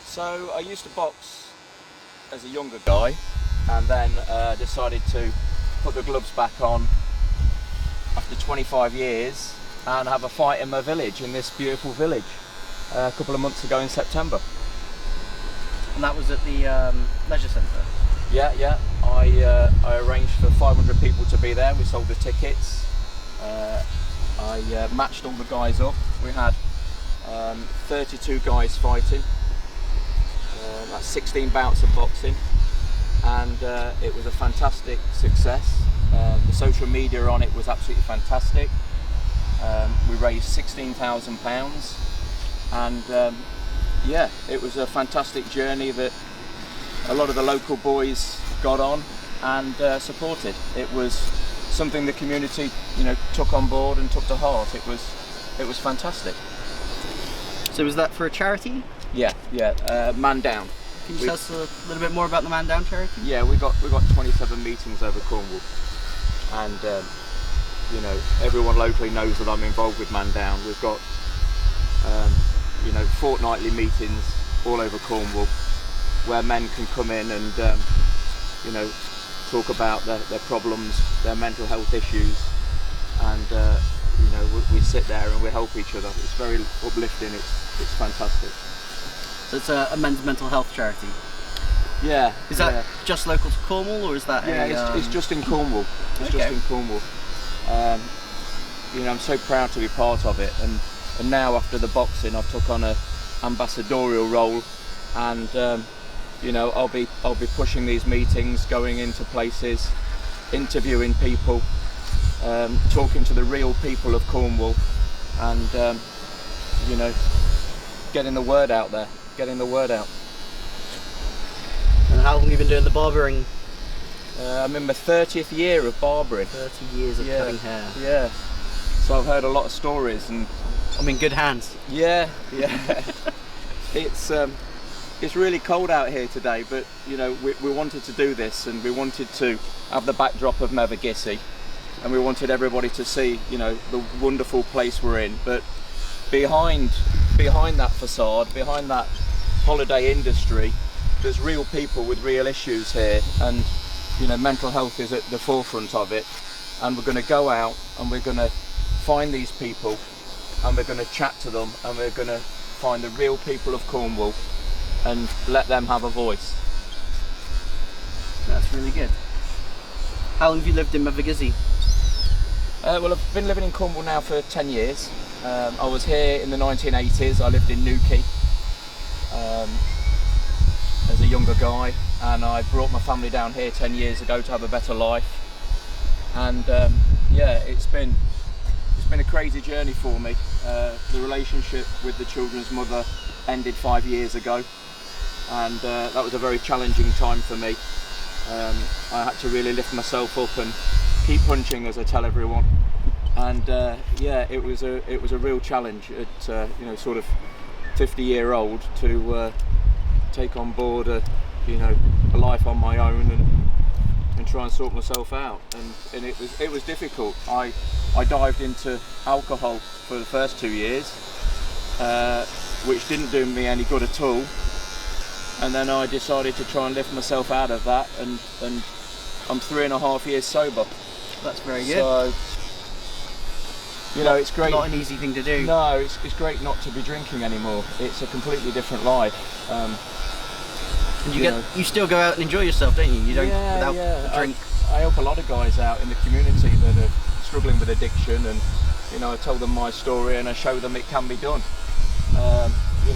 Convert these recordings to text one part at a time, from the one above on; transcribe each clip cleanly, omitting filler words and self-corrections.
So I used to box as a younger guy, and then decided to put the gloves back on after 25 years and have a fight in my village, in this beautiful village, a couple of months ago in September. And that was at the leisure centre? Yeah. I arranged for 500 people to be there. We sold the tickets. I matched all the guys up. We had 32 guys fighting. That's 16 bouts of boxing, and it was a fantastic success. The social media on it was absolutely fantastic. We raised £16,000, and yeah, it was a fantastic journey that a lot of the local boys got on and supported. It was something the community, took on board and took to heart. It was fantastic. So was that for a charity? Yeah. Man Down. Can you tell us a little bit more about the Man Down charity? Yeah, we got 27 meetings over Cornwall, and everyone locally knows that I'm involved with Man Down. We've got fortnightly meetings all over Cornwall where men can come in and talk about their problems, their mental health issues, and we sit there and we help each other. It's very uplifting. It's fantastic. So it's a men's mental health charity? Yeah. Is that just local to Cornwall, or is that it's just in Cornwall. It's okay. just in Cornwall. I'm so proud to be part of it, and now after the boxing I've took on a ambassadorial role, and I'll be pushing these meetings, going into places, interviewing people, talking to the real people of Cornwall, and getting the word out there. And how long have you been doing the barbering? I'm in my 30th year of barbering. 30 years of cutting hair. Yeah. So I've heard a lot of stories, and I'm in good hands. Yeah. It's really cold out here today, but we wanted to do this, and we wanted to have the backdrop of Mevagissey, and we wanted everybody to see the wonderful place we're in. But behind that facade, behind that holiday industry, there's real people with real issues here, and mental health is at the forefront of it. And we're going to go out and we're going to find these people, and we're going to chat to them, and we're going to find the real people of Cornwall and let them have a voice. That's really good. How long have you lived in Mevagissey? Well, I've been living in Cornwall now for 10 years. I was here in the 1980s. I lived in Newquay as a younger guy, and I brought my family down here 10 years ago to have a better life. And it's been a crazy journey for me. The relationship with the children's mother ended 5 years ago, and that was a very challenging time for me. I had to really lift myself up and keep punching, as I tell everyone. And it was a real challenge at sort of 50-year-old to take on board a life on my own and try and sort myself out. And it was difficult. I dived into alcohol for the first 2 years, which didn't do me any good at all. And then I decided to try and lift myself out of that, and I'm 3.5 years sober. That's very good. So, it's great. Not an easy thing to do. No, it's great not to be drinking anymore. It's a completely different life. And you still go out and enjoy yourself, don't you? You don't without a drink. I help a lot of guys out in the community that are struggling with addiction, and I tell them my story and I show them it can be done. You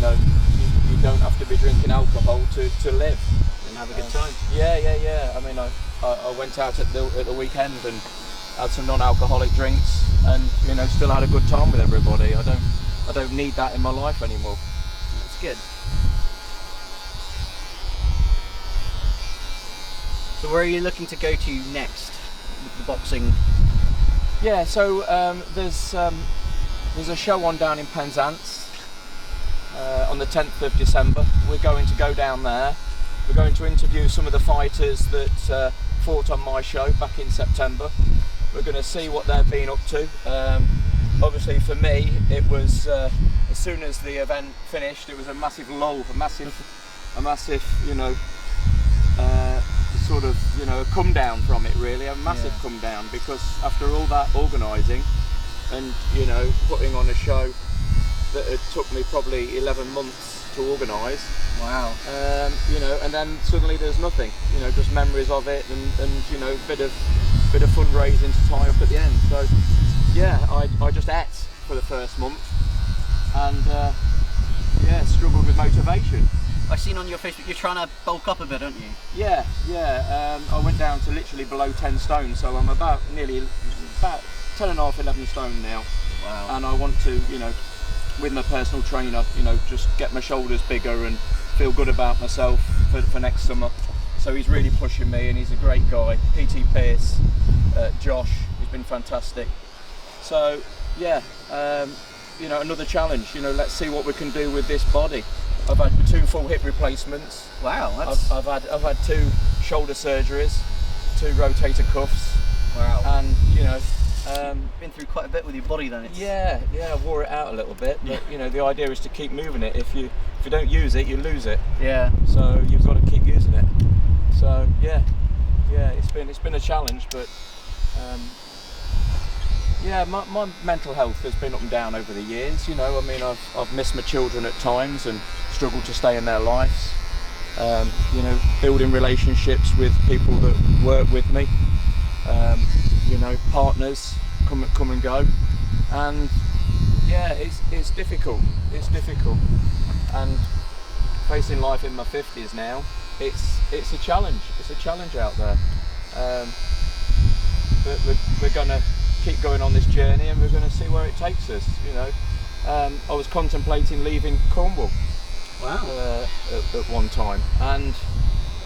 don't have to be drinking alcohol to live And have a good time. Yeah. I mean, I went out at the weekend and had some non-alcoholic drinks, and still had a good time with everybody. I don't need that in my life anymore. That's good. So where are you looking to go to next with the boxing? Yeah, so there's a show on down in Penzance on the 10th of December. We're going to go down there. We're going to interview some of the fighters that fought on my show back in September. We're going to see what they've been up to. Obviously for me, it was as soon as the event finished, it was a massive lull, a massive a massive, you know, sort of, you know, a come down from it really, a massive come down, because after all that organising and, you know, putting on a show that it took me probably 11 months to organise. Wow. You know, and then suddenly there's nothing, you know, just memories of it and you know, bit of fundraising to tie up at the end. So yeah, I just ate for the first month and yeah, struggled with motivation. I've seen on your Facebook you're trying to bulk up a bit, aren't you? Yeah, I went down to literally below 10 stone, so I'm about 10 and a half, 11 stone now. Wow. And I want to, you know, with my personal trainer, you know, just get my shoulders bigger and feel good about myself for next summer. So he's really pushing me, and he's a great guy. PT Pierce, Josh, he's been fantastic. So yeah, you know, another challenge. You know, let's see what we can do with this body. I've had 2 full hip replacements. Wow, that's... I've had 2 shoulder surgeries, 2 rotator cuffs. Wow. And you know, been through quite a bit with your body then. It's... Yeah, I wore it out a little bit, but you know, the idea is to keep moving it. If you don't use it, you lose it. Yeah. So you've got to keep using it. So yeah, it's been a challenge, but yeah, my mental health has been up and down over the years. You know, I mean, I've missed my children at times and struggled to stay in their lives. You know, building relationships with people that work with me. You know, partners come and go, and yeah, it's difficult. It's difficult, and facing life in my 50s now, it's a challenge. It's a challenge out there. But we're gonna keep going on this journey, and we're gonna see where it takes us. You know, I was contemplating leaving Cornwall. Wow. At one time, and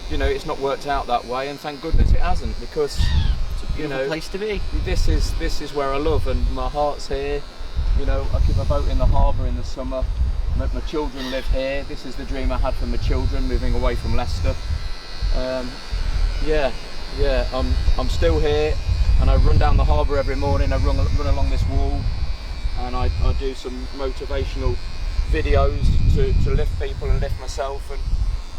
you know, it's not worked out that way, and thank goodness it hasn't, because you know, place to be. This is where I love, and my heart's here. You know, I keep a boat in the harbour in the summer. My children live here. This is the dream I had for my children, moving away from Leicester. Yeah, I'm still here, and I run down the harbour every morning. I run along this wall, and I do some motivational videos to lift people and lift myself, and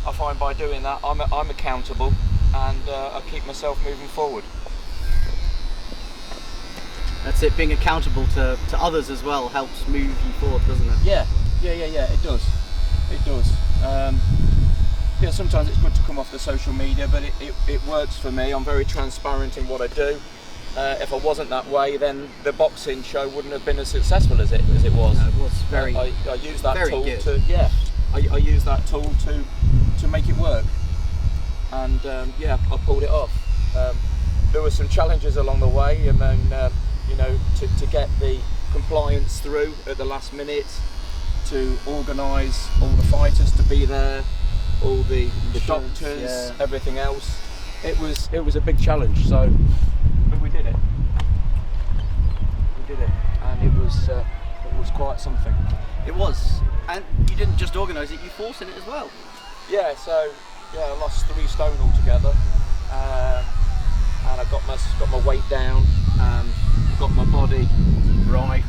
I find by doing that I'm accountable, and I keep myself moving forward. That's it, being accountable to others as well helps move you forward, doesn't it? Yeah, it does. It does. Yeah, sometimes it's good to come off the social media, but it works for me. I'm very transparent in what I do. If I wasn't that way, then the boxing show wouldn't have been as successful as it was. No, it was very. I use that very tool good. I use that tool to make it work, and yeah, I pulled it off. There were some challenges along the way, and then you know, to get the compliance through at the last minute, to organise all the fighters to be there, all the doctors, yeah. Everything else. It was a big challenge. So, but we did it. We did it, and it was quite something. It was, and you didn't just organise it; you fought in it as well. Yeah. So yeah, I lost 3 stone altogether, and I got my weight down and got my body right.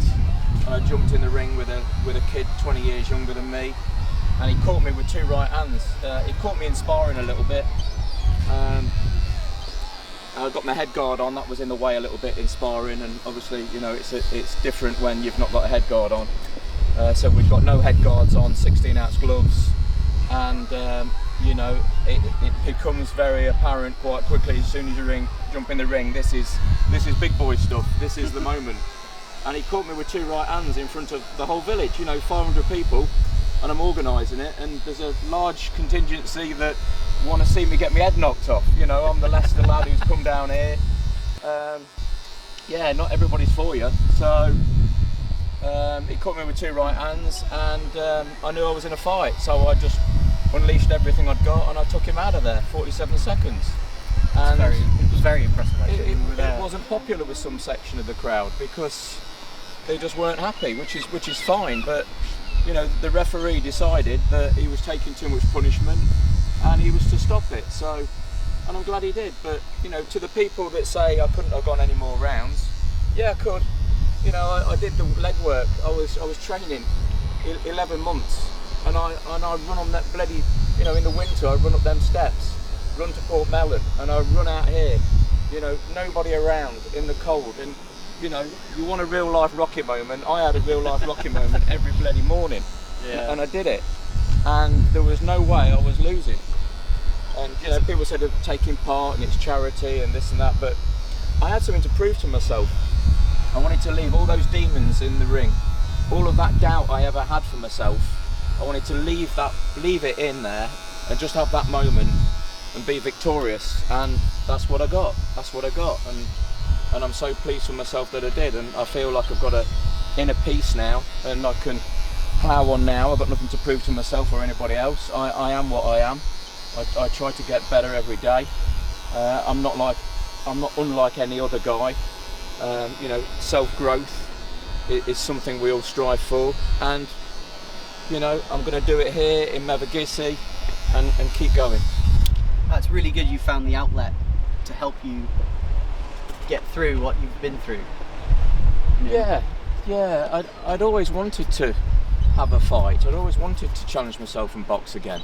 I jumped in the ring with a kid 20 years younger than me, and he caught me with 2 right hands. He caught me in sparring a little bit. I got my head guard on. That was in the way a little bit in sparring, and obviously, you know, it's different when you've not got a head guard on. So we've got no head guards on, 16-ounce gloves, and you know, it becomes very apparent quite quickly as soon as you jump in the ring. This is big boy stuff. This is the moment. And he caught me with 2 right hands in front of the whole village. You know, 500 people, and I'm organising it, and there's a large contingency that want to see me get my head knocked off. You know, I'm the Leicester lad who's come down here. Yeah, not everybody's for you. So he caught me with 2 right hands, and I knew I was in a fight, so I just unleashed everything I'd got, and I took him out of there, 47 seconds. And it was very impressive actually. It wasn't popular with some section of the crowd because they just weren't happy, which is fine, but you know, the referee decided that he was taking too much punishment and he was to stop it. So, and I'm glad he did. But you know, to the people that say I couldn't have gone any more rounds, yeah, I could. You know, I did the leg work. I was training 11 months, and I run on that bloody, you know, in the winter I run up them steps, run to Port Mellon, and I run out here, you know, nobody around in the cold, and you know, you want a real life Rocky moment. I had a real life Rocky moment every bloody morning, and I did it, and there was no way I was losing. And you know, people said of taking part and it's charity and this and that, but I had something to prove to myself. I wanted to leave all those demons in the ring, all of that doubt I ever had for myself. I wanted to leave it in there and just have that moment and be victorious, and that's what I got. That's what I got, and I'm so pleased with myself that I did, and I feel like I've got a inner peace now, and I can plough on now. I've got nothing to prove to myself or anybody else. I am what I am. I try to get better every day. I'm not unlike any other guy. You know, self-growth is something we all strive for, and you know, I'm going to do it here in Mevagissey and keep going. That's really good. You found the outlet to help you get through what you've been through. You know? Yeah. I'd always wanted to have a fight. I'd always wanted to challenge myself and box again.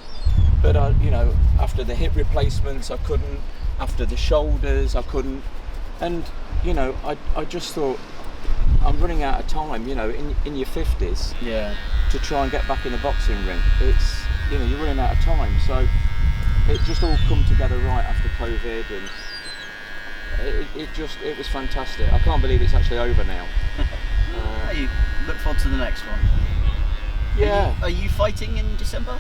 But you know, after the hip replacements, I couldn't. After the shoulders, I couldn't. And you know, I just thought, I'm running out of time. You know, in your 50s, to try and get back in the boxing ring. It's, you know, you're running out of time. So it just all come together right after COVID, and it was fantastic. I can't believe it's actually over now. You look forward to the next one. Yeah. Are you fighting in December?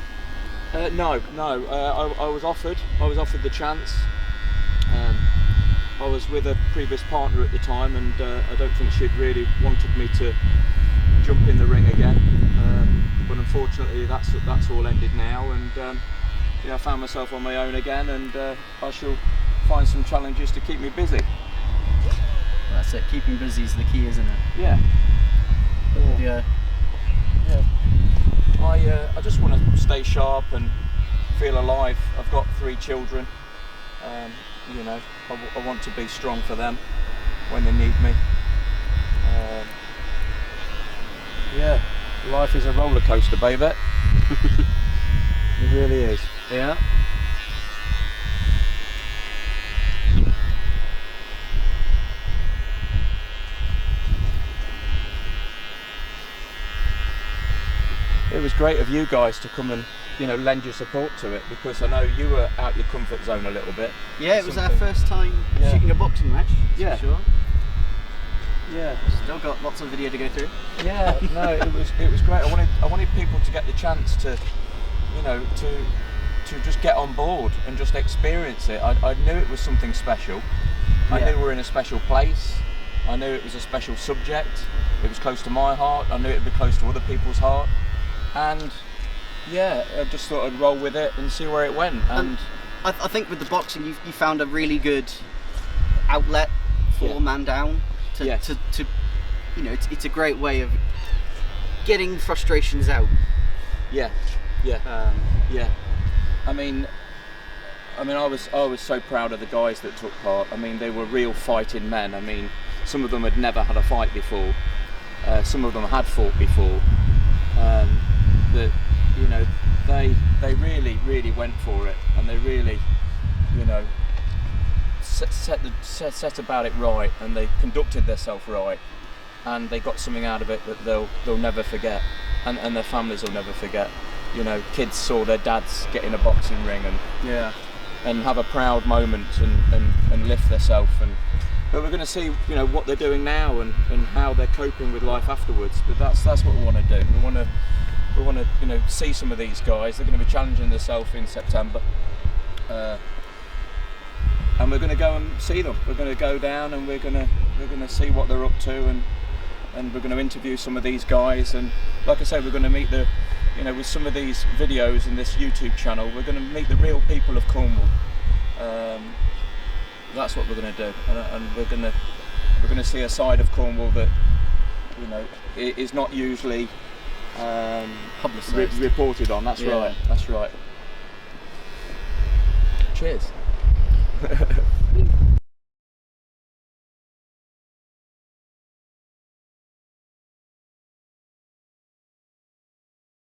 No. I was offered the chance. I was with a previous partner at the time, and I don't think she'd really wanted me to jump in the ring again. But unfortunately, that's all ended now, and you know, I found myself on my own again, and I shall find some challenges to keep me busy. Well, that's it. Keeping busy is the key, isn't it? Yeah. I just want to stay sharp and feel alive. I've got 3 children. You know, I want to be strong for them when they need me. Yeah, life is a roller coaster, baby. It really is. Yeah. It was great of you guys to come and, you know, lend your support to it, because I know you were out your comfort zone a little bit. Yeah, it was our first time shooting a boxing match. For sure. Yeah. Still got lots of video to go through. Yeah. No, it was great. I wanted people to get the chance to, you know, to just get on board and just experience it. I knew it was something special. I knew we were in a special place. I knew it was a special subject. It was close to my heart. I knew it would be close to other people's heart. And yeah, I just thought I'd roll with it and see where it went. And I think with the boxing, you found a really good outlet for man down. To you know, it's a great way of getting frustrations out. Yeah. I mean, I was so proud of the guys that took part. I mean, they were real fighting men. I mean, some of them had never had a fight before. Some of them had fought before. That, you know, they really went for it, and they really, you know, set about it right, and they conducted themselves right, and they got something out of it that they'll never forget, and their families will never forget. You know, kids saw their dads get in a boxing ring and have a proud moment and lift themselves. But we're going to see, you know, what they're doing now and how they're coping with life afterwards. But that's what we want to do. We want to, you know, see some of these guys. They're going to be challenging themselves in September, and we're going to go and see them. We're going to go down and we're going to see what they're up to, and we're going to interview some of these guys. And like I said, we're going to meet you know, with some of these videos in this YouTube channel, we're going to meet the real people of Cornwall. That's what we're going to do, and we're going to see a side of Cornwall that, you know, is not usually reported on. That's right. Cheers.